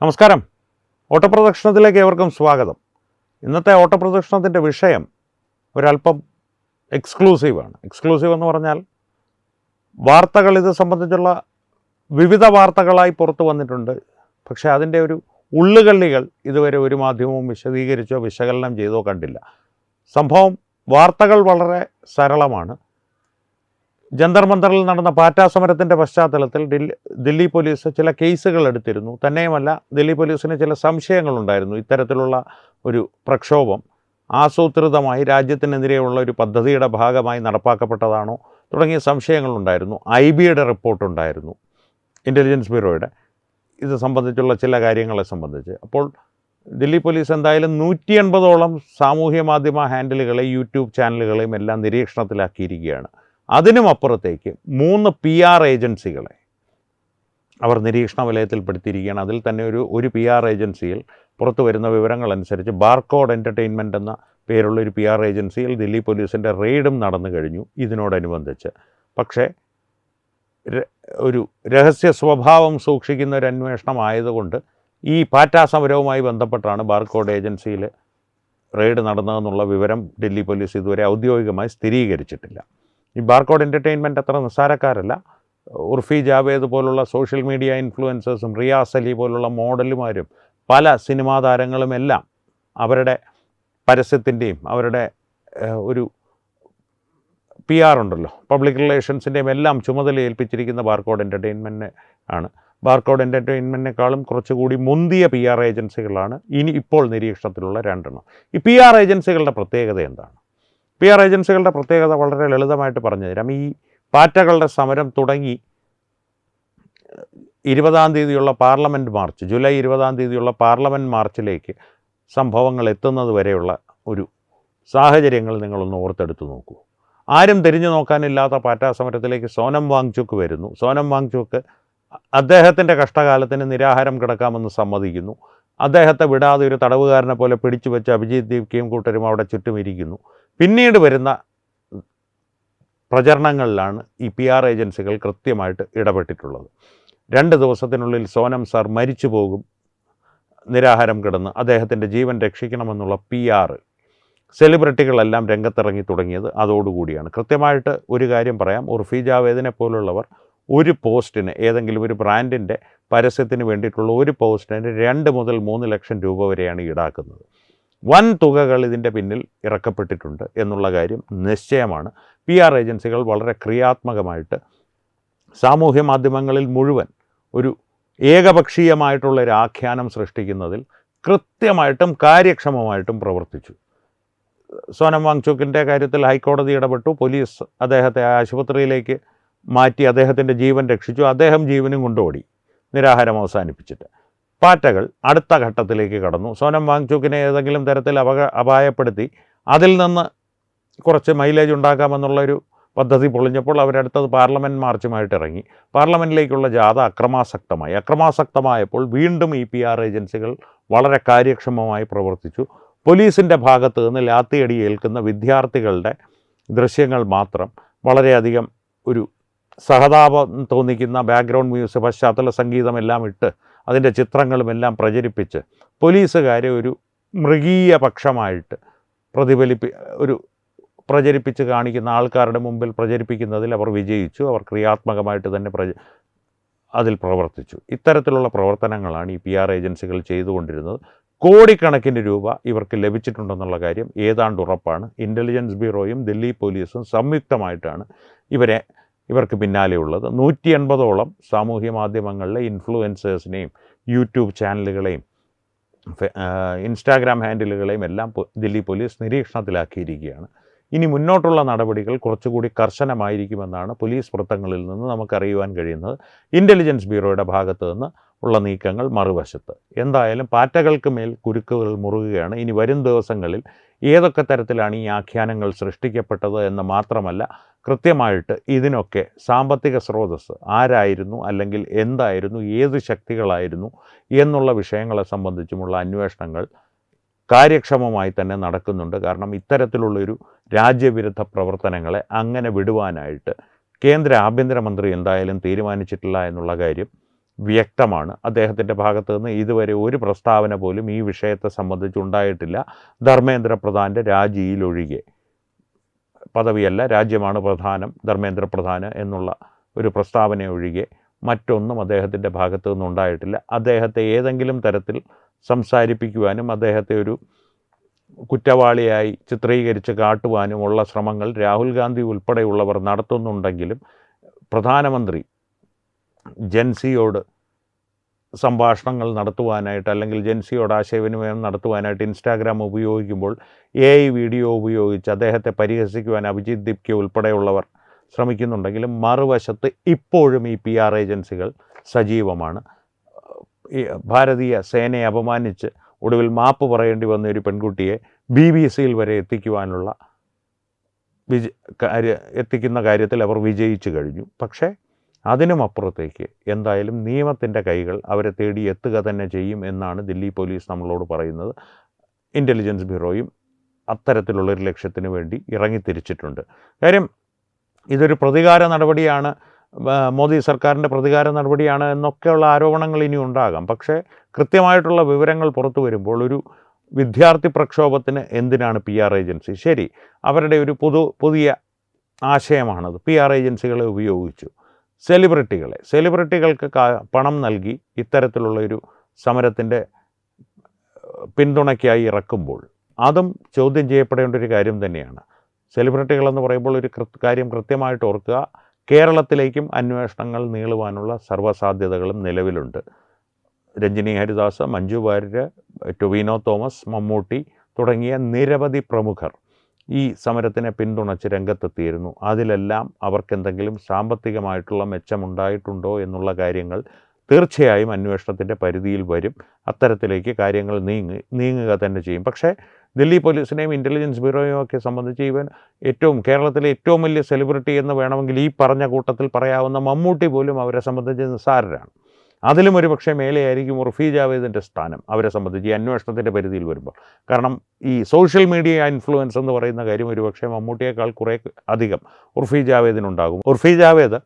നമസ്കാരം. ഓട്ടപ്രദക്ഷിണത്തിലേക്ക് ഏവർക്കും സ്വാഗതം. ഇന്നത്തെ ഓട്ടപ്രദക്ഷിണത്തിൻ്റെ വിഷയം ഒരല്പം എക്സ്ക്ലൂസീവാണ്. എക്സ്ക്ലൂസീവ് എന്ന് പറഞ്ഞാൽ വാർത്തകൾ ഇത് സംബന്ധിച്ചുള്ള വിവിധ വാർത്തകളായി പുറത്തു വന്നിട്ടുണ്ട്. പക്ഷേ അതിൻ്റെ ഒരു ഉള്ളുകള്ളികൾ ഇതുവരെ ഒരു മാധ്യമവും വിശദീകരിച്ചോ വിശകലനം ചെയ്തോ കണ്ടില്ല. സംഭവം വാർത്തകൾ വളരെ സരളമാണ്. ജന്തർ മന്ദറിൽ നടന്ന പാറ്റാ സമരത്തിൻ്റെ പശ്ചാത്തലത്തിൽ ദില്ലി പോലീസ് ചില കേസുകൾ എടുത്തിരുന്നു. തന്നെയുമല്ല, ദില്ലി പോലീസിന് ചില സംശയങ്ങളുണ്ടായിരുന്നു. ഇത്തരത്തിലുള്ള ഒരു പ്രക്ഷോഭം ആസൂത്രിതമായി രാജ്യത്തിനെതിരെയുള്ള ഒരു പദ്ധതിയുടെ ഭാഗമായി നടപ്പാക്കപ്പെട്ടതാണോ തുടങ്ങിയ സംശയങ്ങളുണ്ടായിരുന്നു. IBയുടെ റിപ്പോർട്ടുണ്ടായിരുന്നു, ഇൻ്റലിജൻസ് ബ്യൂറോയുടെ, ഇത് സംബന്ധിച്ചുള്ള ചില കാര്യങ്ങളെ സംബന്ധിച്ച്. അപ്പോൾ ദില്ലി പോലീസ് എന്തായാലും 180ഓളം സാമൂഹ്യ മാധ്യമ ഹാൻഡിലുകളെയും യൂട്യൂബ് ചാനലുകളെയും എല്ലാം നിരീക്ഷണത്തിലാക്കിയിരിക്കുകയാണ്. അതിനുമപ്പുറത്തേക്ക് 3 PR ഏജൻസികളെ അവർ നിരീക്ഷണ വലയത്തിൽപ്പെടുത്തിയിരിക്കുകയാണ്. അതിൽ തന്നെ ഒരു PR ഏജൻസിയിൽ പുറത്തു വരുന്ന വിവരങ്ങളനുസരിച്ച് ബാർകോഡ് എൻ്റർടൈൻമെൻറ്റ് എന്ന പേരുള്ളൊരു PR ഏജൻസിയിൽ ദില്ലി പോലീസിൻ്റെ റെയ്ഡും നടന്നു കഴിഞ്ഞു ഇതിനോടനുബന്ധിച്ച്. പക്ഷേ ഒരു രഹസ്യ സ്വഭാവം സൂക്ഷിക്കുന്ന ഒരു അന്വേഷണമായതുകൊണ്ട് ഈ പാറ്റാ സമരവുമായി ബന്ധപ്പെട്ടാണ് ബാർകോഡ് ഏജൻസിയിൽ റെയ്ഡ് നടന്നതെന്നുള്ള വിവരം ദില്ലി പോലീസ് ഇതുവരെ ഔദ്യോഗികമായി സ്ഥിരീകരിച്ചിട്ടില്ല. ഈ ബാർകോഡ് എൻ്റർടൈൻമെൻറ്റ് അത്ര നിസ്സാരക്കാരല്ല. ഉർഫി ജാവേദ് പോലുള്ള സോഷ്യൽ മീഡിയ ഇൻഫ്ലുവൻസേഴ്സും റിയാസ് അലി പോലുള്ള മോഡലുമാരും പല സിനിമാ താരങ്ങളുമെല്ലാം അവരുടെ പരസ്യത്തിൻ്റെയും അവരുടെ ഒരു PR ഉണ്ടല്ലോ, പബ്ലിക് റിലേഷൻസിൻ്റെയും എല്ലാം ചുമതല ഏൽപ്പിച്ചിരിക്കുന്ന ബാർകോഡ് എൻ്റർടൈൻമെൻറ്റിനെ ആണ്. ബാർകോഡ് എൻ്റർടൈൻമെൻറ്റിനേക്കാളും കുറച്ചുകൂടി മുന്തിയ PR ഏജൻസികളാണ് ഇപ്പോൾ നിരീക്ഷണത്തിലുള്ള 2 എണ്ണം. ഈ PR ഏജൻസികളുടെ പ്രത്യേകത എന്താണ്? PR ഏജൻസികളുടെ പ്രത്യേകത വളരെ ലളിതമായിട്ട് പറഞ്ഞു തരാം. ഈ പാറ്റകളുടെ സമരം തുടങ്ങി 20-ാം തീയതിയുള്ള പാർലമെൻറ്റ് മാർച്ച്, ജൂലൈ 20-ാം തീയതിയുള്ള പാർലമെൻറ്റ് മാർച്ചിലേക്ക് സംഭവങ്ങൾ എത്തുന്നത് വരെയുള്ള ഒരു സാഹചര്യങ്ങൾ നിങ്ങളൊന്ന് ഓർത്തെടുത്ത് നോക്കൂ. ആരും തിരിഞ്ഞു നോക്കാനില്ലാത്ത പാറ്റാ സമരത്തിലേക്ക് സോനം വാങ്ചുക്ക് വരുന്നു. സോനം വാങ്ചുക്ക് അദ്ദേഹത്തിൻ്റെ കഷ്ടകാലത്തിന് നിരാഹാരം കിടക്കാമെന്ന് സമ്മതിക്കുന്നു. അദ്ദേഹത്തെ വിടാതെ ഒരു തടവുകാരനെ പോലെ പിടിച്ചു വെച്ച് അഭിജിത് ദീപ്കയും കൂട്ടരും അവിടെ ചുറ്റും ഇരിക്കുന്നു. പിന്നീട് വരുന്ന പ്രചരണങ്ങളിലാണ് ഈ PR ഏജൻസികൾ കൃത്യമായിട്ട് ഇടപെട്ടിട്ടുള്ളത്. 2 ദിവസത്തിനുള്ളിൽ സോനം സാർ മരിച്ചു പോകും, നിരാഹാരം കിടന്ന് അദ്ദേഹത്തിൻ്റെ ജീവൻ രക്ഷിക്കണമെന്നുള്ള PR സെലിബ്രിറ്റികളെല്ലാം രംഗത്തിറങ്ങി തുടങ്ങിയത് അതോടുകൂടിയാണ്. കൃത്യമായിട്ട് ഒരു കാര്യം പറയാം, ഉർഫി ജാവേദിനെ പോലുള്ളവർ ഒരു പോസ്റ്റിന്, ഏതെങ്കിലും ഒരു ബ്രാൻഡിൻ്റെ പരസ്യത്തിന് വേണ്ടിയിട്ടുള്ള ഒരു പോസ്റ്റിന് 2 മുതൽ 3 ലക്ഷം രൂപ വരെയാണ് ഈടാക്കുന്നത്. വൻ തുകകൾ ഇതിൻ്റെ പിന്നിൽ ഇറക്കപ്പെട്ടിട്ടുണ്ട് എന്നുള്ള കാര്യം നിശ്ചയമാണ്. PR ഏജൻസികൾ വളരെ ക്രിയാത്മകമായിട്ട് സാമൂഹ്യ മാധ്യമങ്ങളിൽ മുഴുവൻ ഒരു ഏകപക്ഷീയമായിട്ടുള്ളൊരു ആഖ്യാനം സൃഷ്ടിക്കുന്നതിൽ കൃത്യമായിട്ടും കാര്യക്ഷമമായിട്ടും പ്രവർത്തിച്ചു. സോനം വാങ്ചുക്കിൻ്റെ കാര്യത്തിൽ ഹൈക്കോടതി ഇടപെട്ടു. പോലീസ് അദ്ദേഹത്തെ ആശുപത്രിയിലേക്ക് മാറ്റി അദ്ദേഹത്തിൻ്റെ ജീവൻ രക്ഷിച്ചു. അദ്ദേഹം ജീവനും കൊണ്ടോടി നിരാഹാരം അവസാനിപ്പിച്ചിട്ട്. പാറ്റകൾ അടുത്ത ഘട്ടത്തിലേക്ക് കടന്നു. സോനം വാങ്ചുക്കിനെ ഏതെങ്കിലും തരത്തിൽ അപായപ്പെടുത്തി അതിൽ നിന്ന് കുറച്ച് മൈലേജ് ഉണ്ടാക്കാമെന്നുള്ളൊരു പദ്ധതി പൊളിഞ്ഞപ്പോൾ അവരടുത്തത് പാർലമെൻറ്റ് മാർച്ചുമായിട്ട് ഇറങ്ങി. പാർലമെൻറ്റിലേക്കുള്ള ജാഥ അക്രമാസക്തമായപ്പോൾ വീണ്ടും ഈ PR ഏജൻസികൾ വളരെ കാര്യക്ഷമമായി പ്രവർത്തിച്ചു. പോലീസിൻ്റെ ഭാഗത്ത് നിന്ന് ലാത്തിയടി ഏൽക്കുന്ന വിദ്യാർത്ഥികളുടെ ദൃശ്യങ്ങൾ മാത്രം വളരെയധികം ഒരു സഹതാപം തോന്നിക്കുന്ന ബാക്ക്ഗ്രൗണ്ട് മ്യൂസിക്, പശ്ചാത്തല സംഗീതമെല്ലാം ഇട്ട് അതിൻ്റെ ചിത്രങ്ങളുമെല്ലാം പ്രചരിപ്പിച്ച് പോലീസുകാരെ ഒരു മൃഗീയ പക്ഷമായിട്ട് പ്രചരിപ്പിച്ച് കാണിക്കുന്ന ആൾക്കാരുടെ മുമ്പിൽ പ്രചരിപ്പിക്കുന്നതിൽ അവർ വിജയിച്ചു. അവർ ക്രിയാത്മകമായിട്ട് തന്നെ അതിൽ പ്രവർത്തിച്ചു. ഇത്തരത്തിലുള്ള പ്രവർത്തനങ്ങളാണ് ഈ PR ഏജൻസികൾ ചെയ്തുകൊണ്ടിരുന്നത്. കോടിക്കണക്കിന് രൂപ ഇവർക്ക് ലഭിച്ചിട്ടുണ്ടെന്നുള്ള കാര്യം ഏതാണ്ട് ഉറപ്പാണ്. ഇൻ്റലിജൻസ് ബ്യൂറോയും ദില്ലി പോലീസും സംയുക്തമായിട്ടാണ് ഇവർക്ക് പിന്നാലെയുള്ളത്. 180ഓളം സാമൂഹ്യ മാധ്യമങ്ങളിലെ ഇൻഫ്ലുവൻസേഴ്സിനെയും യൂട്യൂബ് ചാനലുകളെയും ഇൻസ്റ്റാഗ്രാം ഹാൻഡിലുകളെയും എല്ലാം ദില്ലി പോലീസ് നിരീക്ഷണത്തിലാക്കിയിരിക്കുകയാണ്. ഇനി മുന്നോട്ടുള്ള നടപടികൾ കുറച്ചുകൂടി കർശനമായിരിക്കുമെന്നാണ് പോലീസ് വൃത്തങ്ങളിൽ നിന്ന് നമുക്കറിയുവാൻ കഴിയുന്നത്. ഇൻ്റലിജൻസ് ബ്യൂറോയുടെ ഭാഗത്തു നിന്ന് ഉള്ള നീക്കങ്ങൾ മറുവശത്ത്. എന്തായാലും പാറ്റകൾക്ക് മേൽ കുരുക്കുകൾ മുറുകുകയാണ്. ഇനി വരും ദിവസങ്ങളിൽ ഏതൊക്കെ തരത്തിലാണ് ഈ ആഖ്യാനങ്ങൾ സൃഷ്ടിക്കപ്പെട്ടത് എന്ന് മാത്രമല്ല, കൃത്യമായിട്ട് ഇതിനൊക്കെ സാമ്പത്തിക സ്രോതസ്സ് ആരായിരുന്നു, അല്ലെങ്കിൽ എന്തായിരുന്നു, ഏത് ശക്തികളായിരുന്നു എന്നുള്ള വിഷയങ്ങളെ സംബന്ധിച്ചുമുള്ള അന്വേഷണങ്ങൾ കാര്യക്ഷമമായി തന്നെ നടക്കുന്നുണ്ട്. കാരണം ഇത്തരത്തിലുള്ളൊരു രാജ്യവിരുദ്ധ പ്രവർത്തനങ്ങളെ അങ്ങനെ വിടുവാനായിട്ട് കേന്ദ്ര ആഭ്യന്തരമന്ത്രി എന്തായാലും തീരുമാനിച്ചിട്ടില്ല എന്നുള്ള കാര്യം വ്യക്തമാണ്. അദ്ദേഹത്തിൻ്റെ ഭാഗത്തു നിന്ന് ഇതുവരെ ഒരു പ്രസ്താവന പോലും ഈ വിഷയത്തെ സംബന്ധിച്ചുണ്ടായിട്ടില്ല. ധർമ്മേന്ദ്ര പ്രധാൻ്റെ രാജിയിലൊഴികെ. പദവിയല്ല, രാജ്യമാണ് പ്രധാനം, ധർമ്മേന്ദ്ര പ്രധാന് എന്നുള്ള ഒരു പ്രസ്താവന ഒഴികെ മറ്റൊന്നും അദ്ദേഹത്തിൻ്റെ ഭാഗത്തു നിന്നുണ്ടായിട്ടില്ല. അദ്ദേഹത്തെ ഏതെങ്കിലും തരത്തിൽ സംസാരിപ്പിക്കുവാനും അദ്ദേഹത്തെ ഒരു കുറ്റവാളിയായി ചിത്രീകരിച്ച് കാട്ടുവാനുമുള്ള ശ്രമങ്ങൾ രാഹുൽ ഗാന്ധി ഉൾപ്പെടെയുള്ളവർ നടത്തുന്നുണ്ടെങ്കിലും പ്രധാനമന്ത്രി ജൻസിയോട് സംഭാഷണങ്ങൾ നടത്തുവാനായിട്ട് അല്ലെങ്കിൽ ജൻസിയോട് ആശയവിനിമയം നടത്തുവാനായിട്ട് ഇൻസ്റ്റാഗ്രാം ഉപയോഗിക്കുമ്പോൾ AI വീഡിയോ ഉപയോഗിച്ച് അദ്ദേഹത്തെ പരിഹസിക്കുവാൻ അഭിജിത് ദിപ്കെ ഉൾപ്പെടെയുള്ളവർ ശ്രമിക്കുന്നുണ്ടെങ്കിലും മറുവശത്ത് ഇപ്പോഴും ഈ PR ഏജൻസികൾ സജീവമാണ്. ഭാരതീയ സേനയെ അപമാനിച്ച് ഒടുവിൽ മാപ്പ് പറയേണ്ടി വന്ന ഒരു പെൺകുട്ടിയെ BBC വരെ എത്തിക്കുവാനുള്ള എത്തിക്കുന്ന കാര്യത്തിൽ അവർ വിജയിച്ചു കഴിഞ്ഞു. പക്ഷേ അതിനുമപ്പുറത്തേക്ക് എന്തായാലും നിയമത്തിൻ്റെ കൈകൾ അവരെ തേടി എത്തുക തന്നെ ചെയ്യും എന്നാണ് ദില്ലി പോലീസ് നമ്മളോട് പറയുന്നത്. ഇൻ്റലിജൻസ് ബ്യൂറോയും അത്തരത്തിലുള്ളൊരു ലക്ഷ്യത്തിന് വേണ്ടി ഇറങ്ങിത്തിരിച്ചിട്ടുണ്ട്. കാര്യം ഇതൊരു പ്രതികാര നടപടിയാണ്, മോദി സർക്കാരിൻ്റെ പ്രതികാര നടപടിയാണ് എന്നൊക്കെയുള്ള ആരോപണങ്ങൾ ഇനി ഉണ്ടാകാം. പക്ഷേ കൃത്യമായിട്ടുള്ള വിവരങ്ങൾ പുറത്തു വരുമ്പോൾ ഒരു വിദ്യാർത്ഥി പ്രക്ഷോഭത്തിന് എന്തിനാണ് PR ഏജൻസി? ശരി, അവരുടെ ഒരു പുതിയ ആശയമാണത്. PR ഏജൻസികളെ ഉപയോഗിച്ചു സെലിബ്രിറ്റികൾക്ക് പണം നൽകി ഇത്തരത്തിലുള്ളൊരു സമരത്തിൻ്റെ പിന്തുണയ്ക്കായി ഇറക്കുമ്പോൾ അതും ചോദ്യം ചെയ്യപ്പെടേണ്ട ഒരു കാര്യം തന്നെയാണ്. സെലിബ്രിറ്റികളെന്ന് പറയുമ്പോൾ ഒരു കാര്യം കൃത്യമായിട്ട് ഓർക്കുക, കേരളത്തിലേക്കും അന്വേഷണങ്ങൾ നീളുവാനുള്ള സർവ്വസാധ്യതകളും നിലവിലുണ്ട്. രഞ്ജിനി ഹരിദാസ്, മഞ്ജു വാര്യർ, ടൊവിനോ തോമസ്, മമ്മൂട്ടി തുടങ്ങിയ നിരവധി പ്രമുഖർ ഈ സമരത്തിനെ പിന്തുണച്ച് രംഗത്തെത്തിയിരുന്നു. അതിലെല്ലാം അവർക്കെന്തെങ്കിലും സാമ്പത്തികമായിട്ടുള്ള മെച്ചമുണ്ടായിട്ടുണ്ടോ എന്നുള്ള കാര്യങ്ങൾ തീർച്ചയായും അന്വേഷണത്തിൻ്റെ പരിധിയിൽ വരും. അത്തരത്തിലേക്ക് കാര്യങ്ങൾ നീങ്ങുക തന്നെ ചെയ്യും. പക്ഷേ ദില്ലി പോലീസിനെയും ഇൻ്റലിജൻസ് ബ്യൂറോയും ഒക്കെ സംബന്ധിച്ച് കേരളത്തിലെ ഏറ്റവും വലിയ സെലിബ്രിറ്റി എന്ന് വേണമെങ്കിൽ ഈ പറഞ്ഞ കൂട്ടത്തിൽ പറയാവുന്ന മമ്മൂട്ടി പോലും അവരെ സംബന്ധിച്ച് നിസ്സാരരാണ്. അതിലും ഒരു പക്ഷേ മേലെയായിരിക്കും ഉർഫി ജാവേദിൻ്റെ സ്ഥാനം അവരെ സംബന്ധിച്ച് ഈ അന്വേഷണത്തിൻ്റെ പരിധിയിൽ വരുമ്പോൾ. കാരണം ഈ സോഷ്യൽ മീഡിയ ഇൻഫ്ലുവൻസ് എന്ന് പറയുന്ന കാര്യം ഒരു പക്ഷേ മമ്മൂട്ടിയേക്കാൾ കുറേ അധികം ഉർഫി ജാവേദിനുണ്ടാകും. ഉർഫി ജാവേദ്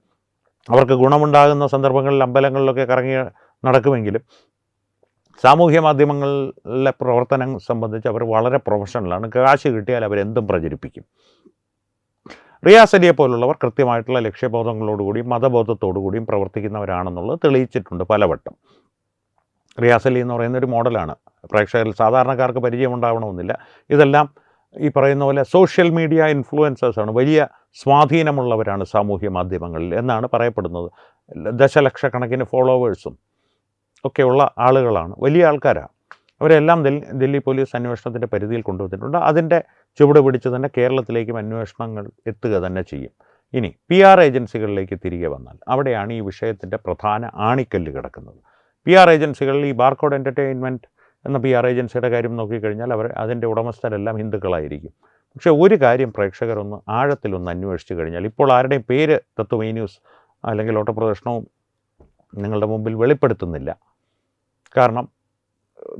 അവർക്ക് ഗുണമുണ്ടാകുന്ന സന്ദർഭങ്ങളിൽ അമ്പലങ്ങളിലൊക്കെ കറങ്ങി നടക്കുമെങ്കിലും സാമൂഹ്യ മാധ്യമങ്ങളിലെ പ്രവർത്തനം സംബന്ധിച്ച് അവർ വളരെ പ്രൊഫഷണലാണ്. കാശ് കിട്ടിയാൽ അവരെന്തും പ്രചരിപ്പിക്കും. റിയാസ് അലിയെ പോലുള്ളവർ കൃത്യമായിട്ടുള്ള ലക്ഷ്യബോധങ്ങളോടുകൂടിയും മതബോധത്തോടുകൂടിയും പ്രവർത്തിക്കുന്നവരാണെന്നുള്ളത് തെളിയിച്ചിട്ടുണ്ട് പലവട്ടം. റിയാസ് അലി എന്ന് പറയുന്ന ഒരു മോഡലാണ്. പ്രേക്ഷകരിൽ സാധാരണക്കാർക്ക് പരിചയമുണ്ടാവണമെന്നില്ല. ഇതെല്ലാം ഈ പറയുന്ന പോലെ സോഷ്യൽ മീഡിയ ഇൻഫ്ലുവൻസേഴ്സാണ്, വലിയ സ്വാധീനമുള്ളവരാണ് സാമൂഹ്യ മാധ്യമങ്ങളിൽ എന്നാണ് പറയപ്പെടുന്നത്. ദശലക്ഷക്കണക്കിന് ഫോളോവേഴ്സും ഒക്കെയുള്ള ആളുകളാണ്, വലിയ ആൾക്കാരാണ്. അവരെല്ലാം ദില്ലി പോലീസ് അന്വേഷണത്തിൻ്റെ പരിധിയിൽ കൊണ്ടുവന്നിട്ടുണ്ട്. അതിൻ്റെ ചുവട് പിടിച്ച് തന്നെ കേരളത്തിലേക്കും അന്വേഷണങ്ങൾ എത്തുക തന്നെ ചെയ്യും. ഇനി PR ഏജൻസികളിലേക്ക് തിരികെ വന്നാൽ അവിടെയാണ് ഈ വിഷയത്തിൻ്റെ പ്രധാന ആണിക്കല്ല് കിടക്കുന്നത്. PR ഏജൻസികളിൽ ഈ ബാർകോഡ് എൻ്റർടൈൻമെൻറ്റ് എന്ന PR ഏജൻസിയുടെ കാര്യം നോക്കിക്കഴിഞ്ഞാൽ അതിൻ്റെ ഉടമസ്ഥരെല്ലാം ഹിന്ദുക്കളായിരിക്കും. പക്ഷേ ഒരു കാര്യം പ്രേക്ഷകരൊന്ന് ആഴത്തിലൊന്ന് അന്വേഷിച്ച് കഴിഞ്ഞാൽ ഇപ്പോൾ ആരുടെയും പേര് തത്വമൈ ന്യൂസ് അല്ലെങ്കിൽ ഓട്ടപ്രദർശനവും നിങ്ങളുടെ മുമ്പിൽ വെളിപ്പെടുത്തുന്നില്ല. കാരണം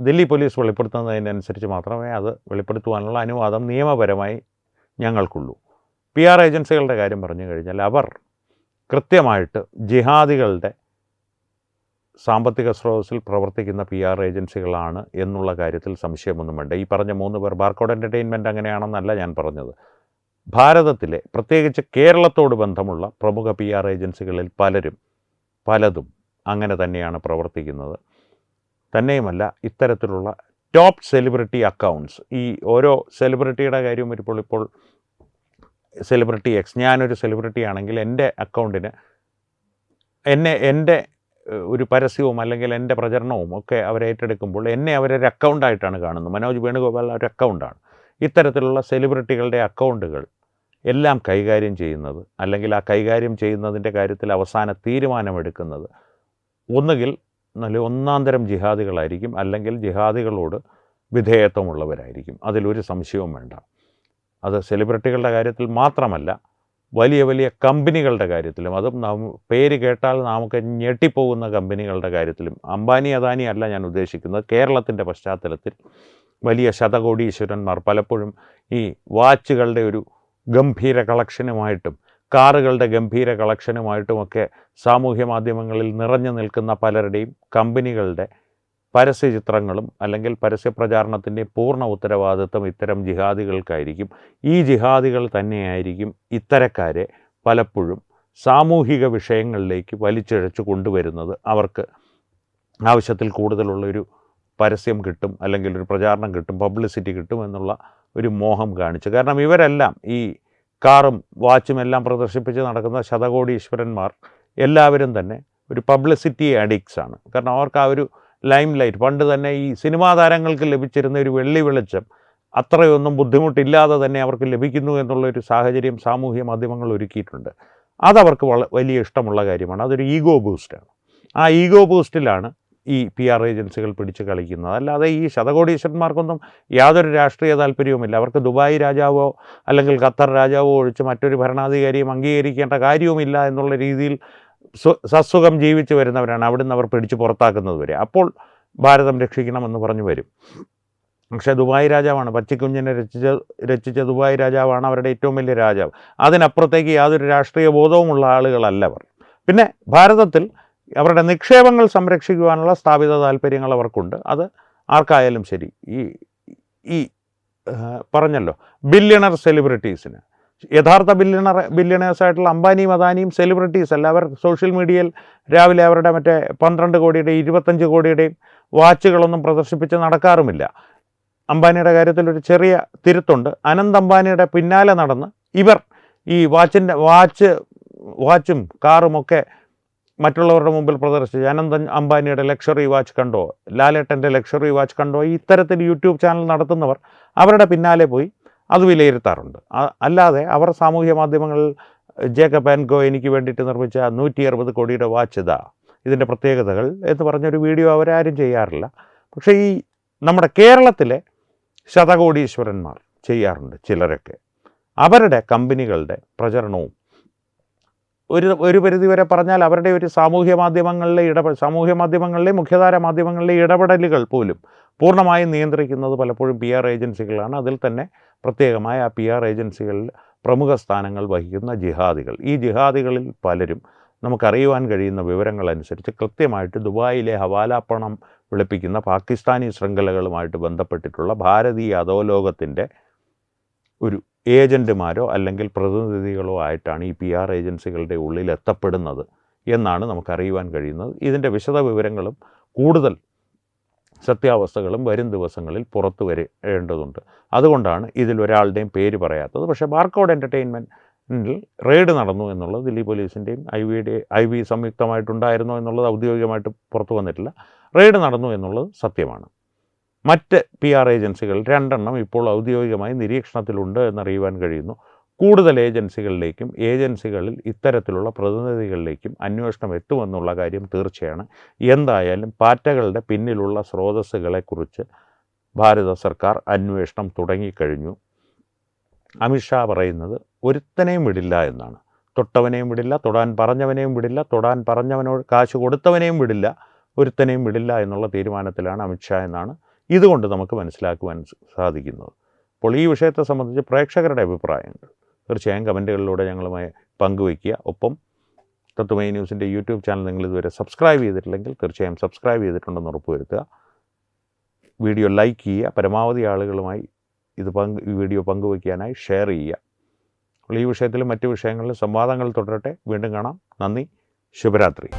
ദില്ലി പോലീസ് വെളിപ്പെടുത്തുന്നതിനനുസരിച്ച് മാത്രമേ അത് വെളിപ്പെടുത്തുവാനുള്ള അനുവാദം നിയമപരമായി ഞങ്ങൾക്കുള്ളൂ. PR ഏജൻസികളുടെ കാര്യം പറഞ്ഞു കഴിഞ്ഞാൽ അവർ കൃത്യമായിട്ട് ജിഹാദികളുടെ സാമ്പത്തിക സ്രോതസ്സിൽ പ്രവർത്തിക്കുന്ന PR ഏജൻസികളാണ് എന്നുള്ള കാര്യത്തിൽ സംശയമൊന്നും വേണ്ട. ഈ പറഞ്ഞ 3 പേർ ബാർകോഡ് എൻ്റർടൈൻമെൻറ്റ് അങ്ങനെയാണെന്നല്ല ഞാൻ പറഞ്ഞത്. ഭാരതത്തിലെ പ്രത്യേകിച്ച് കേരളത്തോട് ബന്ധമുള്ള പ്രമുഖ PR ഏജൻസികളിൽ പലതും അങ്ങനെ തന്നെയാണ് പ്രവർത്തിക്കുന്നത്. തന്നെയുമല്ല, ഇത്തരത്തിലുള്ള ടോപ്പ് സെലിബ്രിറ്റി അക്കൗണ്ട്സ്, ഈ ഓരോ സെലിബ്രിറ്റിയുടെ കാര്യം വരുമ്പോൾ ഇപ്പോൾ സെലിബ്രിറ്റി X, ഞാനൊരു സെലിബ്രിറ്റി ആണെങ്കിൽ എൻ്റെ അക്കൗണ്ടിന് എൻ്റെ ഒരു പരസ്യവും അല്ലെങ്കിൽ എൻ്റെ പ്രചരണവും ഒക്കെ അവരേറ്റെടുക്കുമ്പോൾ എന്നെ അവരൊരു അക്കൗണ്ടായിട്ടാണ് കാണുന്നത്. മനോജ് വേണുഗോപാൽ ഒരു അക്കൗണ്ടാണ്. ഇത്തരത്തിലുള്ള സെലിബ്രിറ്റികളുടെ അക്കൗണ്ടുകൾ എല്ലാം കൈകാര്യം ചെയ്യുന്നത് അല്ലെങ്കിൽ ആ കൈകാര്യം ചെയ്യുന്നതിൻ്റെ കാര്യത്തിൽ അവസാന തീരുമാനമെടുക്കുന്നത് ഒന്നുകിൽ നല്ല ഒന്നാന്തരം ജിഹാദികളായിരിക്കും, അല്ലെങ്കിൽ ജിഹാദികളോട് വിധേയത്വമുള്ളവരായിരിക്കും. അതിലൊരു സംശയവും വേണ്ട. അത് സെലിബ്രിറ്റികളുടെ കാര്യത്തിൽ മാത്രമല്ല, വലിയ കമ്പനികളുടെ കാര്യത്തിലും, അതും പേര് കേട്ടാൽ നമുക്ക് ഞെട്ടിപ്പോകുന്ന കമ്പനികളുടെ കാര്യത്തിലും, അംബാനി അദാനി അല്ല ഞാൻ ഉദ്ദേശിക്കുന്നത്, കേരളത്തിൻ്റെ പശ്ചാത്തലത്തിൽ വലിയ ശതകോടീശ്വരന്മാർ പലപ്പോഴും ഈ വാച്ചുകളുടെ ഒരു ഗംഭീര കളക്ഷനുമായിട്ടും കാറുകളുടെ ഗംഭീര കളക്ഷനുമായിട്ടുമൊക്കെ സാമൂഹ്യ മാധ്യമങ്ങളിൽ നിറഞ്ഞു നിൽക്കുന്ന പലരുടെയും കമ്പനികളുടെ പരസ്യചിത്രങ്ങളും അല്ലെങ്കിൽ പരസ്യപ്രചാരണത്തിൻ്റെയും പൂർണ്ണ ഉത്തരവാദിത്വം ഇത്തരം ജിഹാദികൾക്കായിരിക്കും. ഈ ജിഹാദികൾ തന്നെയായിരിക്കും ഇത്തരക്കാരെ പലപ്പോഴും സാമൂഹിക വിഷയങ്ങളിലേക്ക് വലിച്ചിഴച്ച് കൊണ്ടുവരുന്നത്. അവർക്ക് ആവശ്യത്തിൽ കൂടുതലുള്ളൊരു പരസ്യം കിട്ടും, അല്ലെങ്കിൽ ഒരു പ്രചാരണം കിട്ടും, പബ്ലിസിറ്റി കിട്ടും എന്നുള്ള ഒരു മോഹം കാണിച്ച്. കാരണം ഇവരെല്ലാം ഈ കാറും വാച്ചും എല്ലാം പ്രദർശിപ്പിച്ച് നടക്കുന്ന ശതകോടീശ്വരന്മാർ എല്ലാവരും തന്നെ ഒരു പബ്ലിസിറ്റി അഡിക്ട്സ് ആണ്. കാരണം അവർക്ക് ആ ഒരു ലൈം ലൈറ്റ്, പണ്ട് തന്നെ ഈ സിനിമാ താരങ്ങൾക്ക് ലഭിച്ചിരുന്ന ഒരു വെള്ളി വെളിച്ചം അത്രയൊന്നും ബുദ്ധിമുട്ടില്ലാതെ തന്നെ അവർക്ക് ലഭിക്കുന്നു എന്നുള്ളൊരു സാഹചര്യം സാമൂഹ്യ മാധ്യമങ്ങൾ ഒരുക്കിയിട്ടുണ്ട്. അതവർക്ക് വലിയ ഇഷ്ടമുള്ള കാര്യമാണ്. അതൊരു ഈഗോ ബൂസ്റ്റാണ്. ആ ഈഗോ ബൂസ്റ്റിലാണ് ഈ PR ഏജൻസികൾ പിടിച്ച് കളിക്കുന്നത്. അല്ലാതെ ഈ ശതകോടീശ്വരന്മാർക്കൊന്നും യാതൊരു രാഷ്ട്രീയ താല്പര്യവുമില്ല. അവർക്ക് ദുബായ് രാജാവോ അല്ലെങ്കിൽ ഖത്തർ രാജാവോ ഒഴിച്ച് മറ്റൊരു ഭരണാധികാരിയും അംഗീകരിക്കേണ്ട കാര്യവുമില്ല എന്നുള്ള രീതിയിൽ സസുഖം ജീവിച്ചു വരുന്നവരാണ്. അവിടുന്ന് അവർ പിടിച്ച് പുറത്താക്കുന്നത് വരെ. അപ്പോൾ ഭാരതം രക്ഷിക്കണമെന്ന് പറഞ്ഞു വരും. പക്ഷേ ദുബായ് രാജാവാണ്, പച്ചിക്കുഞ്ഞിനെ രചിച്ച ദുബായ് രാജാവാണ് അവരുടെ ഏറ്റവും വലിയ രാജാവ്. അതിനപ്പുറത്തേക്ക് യാതൊരു രാഷ്ട്രീയ ബോധവുമുള്ള ആളുകളല്ല അവർ. പിന്നെ ഭാരതത്തിൽ അവരുടെ നിക്ഷേപങ്ങൾ സംരക്ഷിക്കുവാനുള്ള സ്ഥാപിത താല്പര്യങ്ങൾ അവർക്കുണ്ട്. അത് ആർക്കായാലും ശരി. ഈ പറഞ്ഞല്ലോ, ബില്യണർ സെലിബ്രിറ്റീസിന്, യഥാർത്ഥ ബില്യണേഴ്സായിട്ടുള്ള അംബാനിയും അദാനിയും സെലിബ്രിറ്റീസ് അല്ല. അവർ സോഷ്യൽ മീഡിയയിൽ രാവിലെ അവരുടെ മറ്റേ 12 കോടിയുടെയും 25 കോടിയുടെയും വാച്ചുകളൊന്നും പ്രദർശിപ്പിച്ച് നടക്കാറുമില്ല. അംബാനിയുടെ കാര്യത്തിൽ ഒരു ചെറിയ തിരുത്തുണ്ട്. അനന്ത് അംബാനിയുടെ പിന്നാലെ നടന്ന് ഇവർ ഈ വാച്ചും കാറുമൊക്കെ മറ്റുള്ളവരുടെ മുമ്പിൽ പ്രദർശിച്ച്, അനന്ത് അംബാനിയുടെ ലക്ഷറി വാച്ച് കണ്ടോ, ലാലേട്ടൻ്റെ ലക്ഷറി വാച്ച് കണ്ടോ, ഇത്തരത്തിൽ യൂട്യൂബ് ചാനൽ നടത്തുന്നവർ അവരുടെ പിന്നാലെ പോയി അത് വിലയിരുത്താറുണ്ട്. അല്ലാതെ അവർ സാമൂഹ്യ മാധ്യമങ്ങളിൽ ജേക്കബ് ആൻഡ് കോ എനിക്ക് വേണ്ടിയിട്ട് നിർമ്മിച്ച 160 കോടിയുടെ വാച്ച് ഇതിൻ്റെ പ്രത്യേകതകൾ എന്ന് പറഞ്ഞൊരു വീഡിയോ അവരാരും ചെയ്യാറില്ല. പക്ഷേ ഈ നമ്മുടെ കേരളത്തിലെ ശതകോടീശ്വരന്മാർ ചെയ്യാറുണ്ട് ചിലരൊക്കെ. അവരുടെ കമ്പനികളുടെ പ്രചരണവും ഒരു പരിധിവരെ പറഞ്ഞാൽ അവരുടെ ഒരു സാമൂഹ്യ മാധ്യമങ്ങളിലെ മുഖ്യധാര മാധ്യമങ്ങളിലെ ഇടപെടലുകൾ പോലും പൂർണ്ണമായും നിയന്ത്രിക്കുന്നത് പലപ്പോഴും PR ഏജൻസികളാണ്. അതിൽ തന്നെ പ്രത്യേകമായ ആ PR ഏജൻസികളിൽ പ്രമുഖ സ്ഥാനങ്ങൾ വഹിക്കുന്ന ജിഹാദികൾ. ഈ ജിഹാദികളിൽ പലരും നമുക്കറിയുവാൻ കഴിയുന്ന വിവരങ്ങളനുസരിച്ച് കൃത്യമായിട്ട് ദുബായിലെ ഹവാല പണം വെളുപ്പിക്കുന്ന പാകിസ്ഥാനി ശൃംഖലകളുമായിട്ട് ബന്ധപ്പെട്ടിട്ടുള്ള ഭാരതീയ അധോലോകത്തിൻ്റെ ഒരു ഏജൻറ്റുമാരോ അല്ലെങ്കിൽ പ്രതിനിധികളോ ആയിട്ടാണ് ഈ PR ഏജൻസികളുടെ ഉള്ളിൽ എത്തപ്പെടുന്നത് എന്നാണ് നമുക്കറിയുവാൻ കഴിയുന്നത്. ഇതിൻ്റെ വിശദ വിവരങ്ങളും കൂടുതൽ സത്യാവസ്ഥകളും വരും ദിവസങ്ങളിൽ പുറത്തു വരേണ്ടതുണ്ട്. അതുകൊണ്ടാണ് ഇതിലൊരാളുടെയും പേര് പറയാത്തത്. പക്ഷേ ബാർക്കോഡ് എൻ്റർടൈൻമെൻറ്റിൽ റെയ്ഡ് നടന്നു എന്നുള്ളത് ദില്ലി പോലീസിൻ്റെയും IB സംയുക്തമായിട്ടുണ്ടായിരുന്നോ എന്നുള്ളത് ഔദ്യോഗികമായിട്ട് പുറത്തു വന്നിട്ടില്ല. റെയ്ഡ് നടന്നു എന്നുള്ളത് സത്യമാണ്. മറ്റ് PR ഏജൻസികൾ 2 എണ്ണം ഇപ്പോൾ ഔദ്യോഗികമായി നിരീക്ഷണത്തിലുണ്ട് എന്നറിയുവാൻ കഴിയുന്നു. കൂടുതൽ ഏജൻസികളിലേക്കും ഏജൻസികളിൽ ഇത്തരത്തിലുള്ള പ്രതിനിധികളിലേക്കും അന്വേഷണം എത്തുമെന്നുള്ള കാര്യം തീർച്ചയാണ്. എന്തായാലും പാറ്റകളുടെ പിന്നിലുള്ള സ്രോതസ്സുകളെക്കുറിച്ച് ഭാരത സർക്കാർ അന്വേഷണം തുടങ്ങിക്കഴിഞ്ഞു. അമിത്ഷാ പറയുന്നത് ഒരുത്തനെയും വിടില്ല എന്നാണ്. തൊട്ടവനെയും വിടില്ല, തൊടാൻ പറഞ്ഞവനെയും വിടില്ല, തൊടാൻ പറഞ്ഞവനോട് കാശ് കൊടുത്തവനെയും വിടില്ല, ഒരുത്തനെയും വിടില്ല എന്നുള്ള തീരുമാനത്തിലാണ് അമിത്ഷാ എന്നാണ് ഇതുകൊണ്ട് നമുക്ക് മനസ്സിലാക്കുവാൻ സാധിക്കുന്നത്. അപ്പോൾ ഈ വിഷയത്തെ സംബന്ധിച്ച് പ്രേക്ഷകരുടെ അഭിപ്രായങ്ങൾ തീർച്ചയായും കമൻറ്റുകളിലൂടെ ഞങ്ങളുമായി പങ്കുവയ്ക്കുക. ഒപ്പം തത്വമൈ ന്യൂസിൻ്റെ യൂട്യൂബ് ചാനൽ നിങ്ങൾ ഇതുവരെ സബ്സ്ക്രൈബ് ചെയ്തിട്ടില്ലെങ്കിൽ തീർച്ചയായും സബ്സ്ക്രൈബ് ചെയ്തിട്ടുണ്ടെന്ന് ഉറപ്പുവരുത്തുക. വീഡിയോ ലൈക്ക് ചെയ്യുക, പരമാവധി ആളുകളുമായി ഈ വീഡിയോ പങ്കുവയ്ക്കാനായി ഷെയർ ചെയ്യുക. അപ്പോൾ ഈ വിഷയത്തിലും മറ്റു വിഷയങ്ങളിലും സംവാദങ്ങൾ തുടരട്ടെ. വീണ്ടും കാണാം. നന്ദി. ശുഭരാത്രി.